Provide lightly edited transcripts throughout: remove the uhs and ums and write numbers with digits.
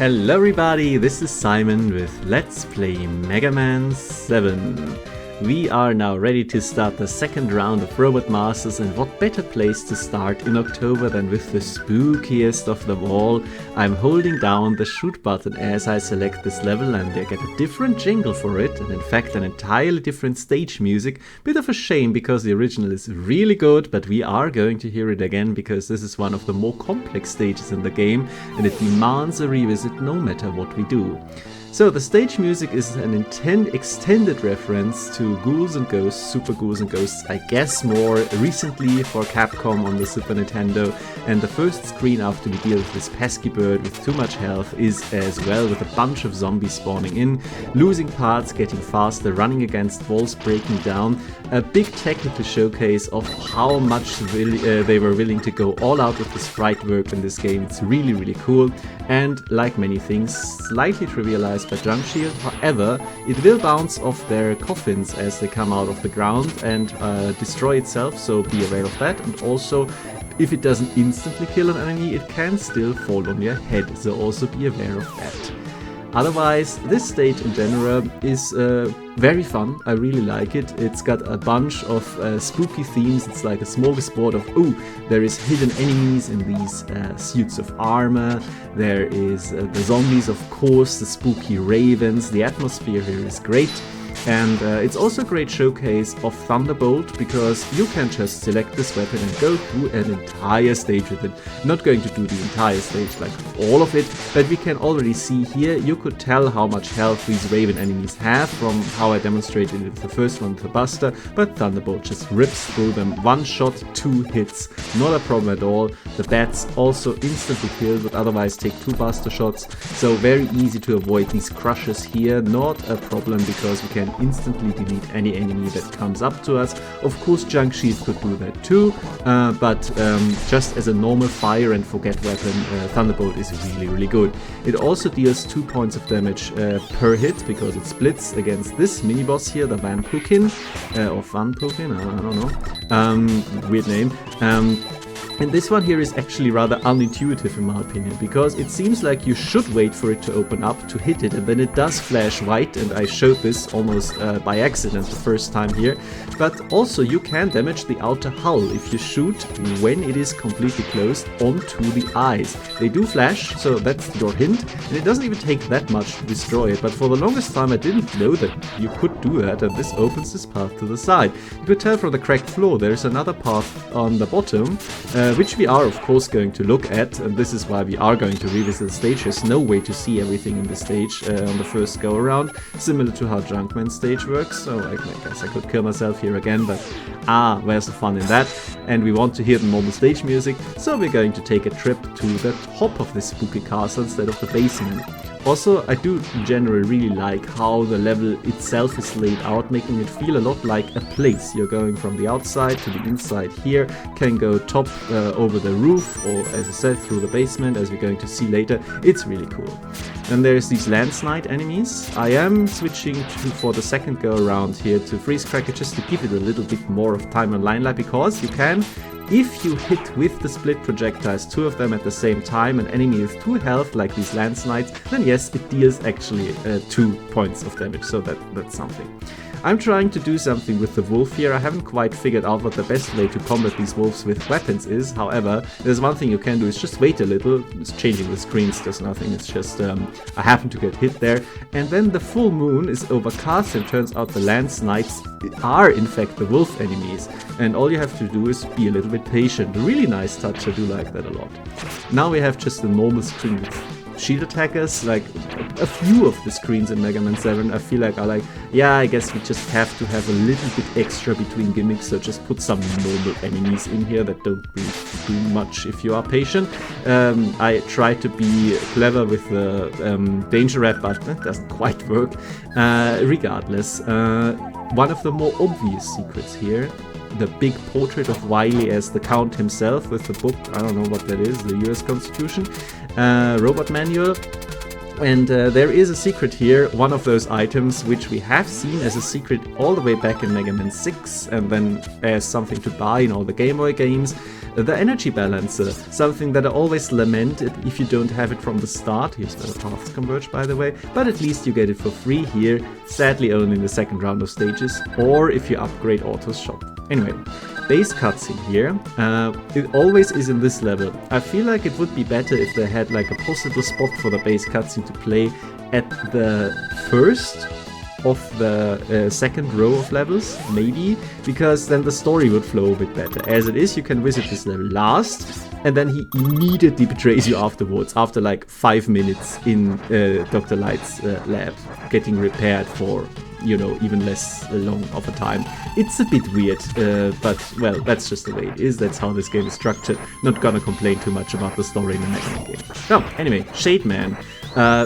Hello everybody, this is Simon with Let's Play Mega Man 7. We are now ready to start the second round of Robot Masters, and what better place to start in October than with the spookiest of them all. I'm holding down the shoot button as I select this level, and I get a different jingle for it, and in fact an entirely different stage music. Bit of a shame because the original is really good, but we are going to hear it again because this is one of the more complex stages in the game and it demands a revisit no matter what we do. So the stage music is an extended reference to Ghouls and Ghosts, Super Ghouls and Ghosts, I guess more recently for Capcom on the Super Nintendo, and the first screen after we deal with this pesky bird with too much health is as well, with a bunch of zombies spawning in, losing parts, getting faster, running against walls, breaking down. A big technical showcase of how much they were willing to go all out with the sprite work in this game. It's really, really cool, and like many things, slightly trivialized by Junk Shield. However, it will bounce off their coffins as they come out of the ground and destroy itself, so be aware of that. And also, if it doesn't instantly kill an enemy, it can still fall on your head, so also be aware of that. Otherwise, this stage in general is very fun. I really like it. It's got a bunch of spooky themes. It's like a smorgasbord of, there is hidden enemies in these suits of armor. There is the zombies, of course, the spooky ravens. The atmosphere here is great. And it's also a great showcase of Thunderbolt, because you can just select this weapon and go through an entire stage with it. I'm not going to do the entire stage, like all of it, but we can already see here, you could tell how much health these Raven enemies have from how I demonstrated it with the first one with the Buster, but Thunderbolt just rips through them. One shot, 2 hits, not a problem at all. The bats also instantly killed, would otherwise take 2 Buster shots, so very easy to avoid these crushes here. Not a problem because we can instantly delete any enemy that comes up to us. Of course, Junk Shield could do that too, but just as a normal fire and forget weapon, Thunderbolt is really, really good. It also deals 2 points of damage per hit because it splits against this mini boss here, the Vampukin, or Vanpukin, I don't know, weird name. And this one here is actually rather unintuitive in my opinion, because it seems like you should wait for it to open up to hit it, and then it does flash white, and I showed this almost by accident the first time here. But also you can damage the outer hull if you shoot when it is completely closed onto the eyes. They do flash, so that's your hint, and it doesn't even take that much to destroy it, but for the longest time I didn't know that you could do that, and this opens this path to the side. You could tell from the cracked floor there's another path on the bottom, which we are of course going to look at, and this is why we are going to revisit the stage. There's no way to see everything in the stage on the first go around, similar to how Junkman's stage works, so I guess I could kill myself here again, but where's the fun in that? And we want to hear the normal stage music, so we're going to take a trip to the top of this spooky castle instead of the basement. Also, I do in general really like how the level itself is laid out, making it feel a lot like a place. You're going from the outside to the inside here, can go top over the roof, or as I said, through the basement, as we're going to see later. It's really cool. Then there's these Lance Knight enemies. I am switching for the second go around here to Freeze Cracker just to give it a little bit more of time on line light, because you can, if you hit with the split projectiles 2 of them at the same time, an enemy with 2 health like these Lance Knights, then yes, it deals actually 2 points of damage, so that's something. I'm trying to do something with the wolf here. I haven't quite figured out what the best way to combat these wolves with weapons is. However, there's one thing you can do, is just wait a little. It's changing the screens does nothing, it's just I happen to get hit there, and then the full moon is overcast and turns out the Lance Knights are in fact the wolf enemies, and all you have to do is be a little bit patient. A really nice touch, I do like that a lot. Now we have just a normal screen with shield attackers. Like a few of the screens in Mega Man 7 I feel like are like, yeah, I guess we just have to have a little bit extra between gimmicks, so just put some normal enemies in here that don't really do much if you are patient. I try to be clever with the danger rat, but that doesn't quite work. Regardless, one of the more obvious secrets here, the big portrait of Wily as the Count himself with the book, I don't know what that is, the US Constitution, robot manual. And there is a secret here, one of those items which we have seen as a secret all the way back in Mega Man 6 and then as something to buy in all the Game Boy games. The energy balancer, something that I always lament if you don't have it from the start. Here's where the paths converge, by the way, but at least you get it for free here, sadly only in the second round of stages, or if you upgrade Auto's shop. Anyway, base cutscene here, it always is in this level. I feel like it would be better if they had like a possible spot for the base cutscene to play at the first of the second row of levels, maybe, because then the story would flow a bit better. As it is, you can visit this level last, and then he immediately betrays you afterwards, after like 5 minutes in Dr. Light's lab, getting repaired for, you know, even less long of a time. It's a bit weird, but, well, that's just the way it is. That's how this game is structured. Not gonna complain too much about the story in the Mega Man game. Oh, anyway, Shade Man.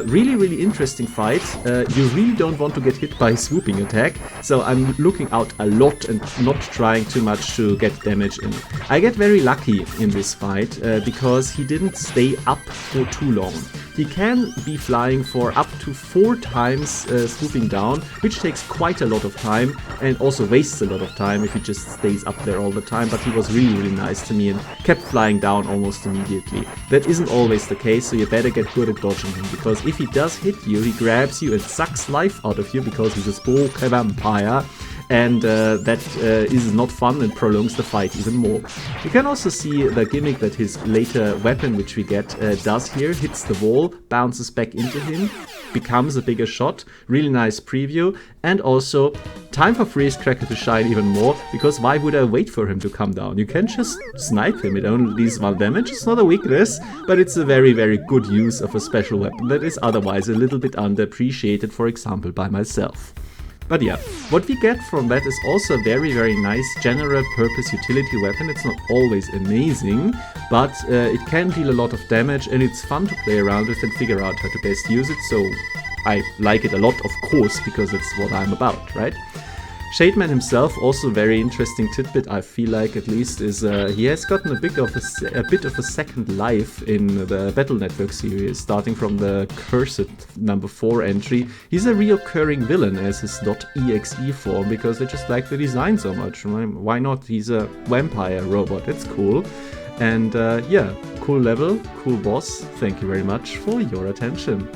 Really interesting fight. You really don't want to get hit by a swooping attack, so I'm looking out a lot and not trying too much to get damage in. I get very lucky in this fight because he didn't stay up for too long. He can be flying for up to 4 times swooping down, which takes quite a lot of time and also wastes a lot of time if he just stays up there all the time, but he was really nice to me and kept flying down almost immediately. That isn't always the case, so you better get good at dodging him, because if he does hit you, he grabs you and sucks life out of you because he's a spooky vampire. And that is not fun and prolongs the fight even more. You can also see the gimmick that his later weapon, which we get, does here. Hits the wall, bounces back into him, becomes a bigger shot. Really nice preview. And also, time for Freeze Cracker to shine even more, because why would I wait for him to come down? You can just snipe him, it only deals 1 damage. It's not a weakness, but it's a very good use of a special weapon that is otherwise a little bit underappreciated, for example, by myself. But yeah, what we get from that is also a very nice general purpose utility weapon. It's not always amazing, but it can deal a lot of damage and it's fun to play around with and figure out how to best use it. So I like it a lot, of course, because it's what I'm about, right? Shademan himself, also very interesting tidbit, I feel like, at least, is he has gotten a bit of a second life in the Battle Network series, starting from the Cursed number 4 entry. He's a reoccurring villain as his .exe form, because they just like the design so much. Why not? He's a vampire robot, it's cool. And yeah, cool level, cool boss. Thank you very much for your attention.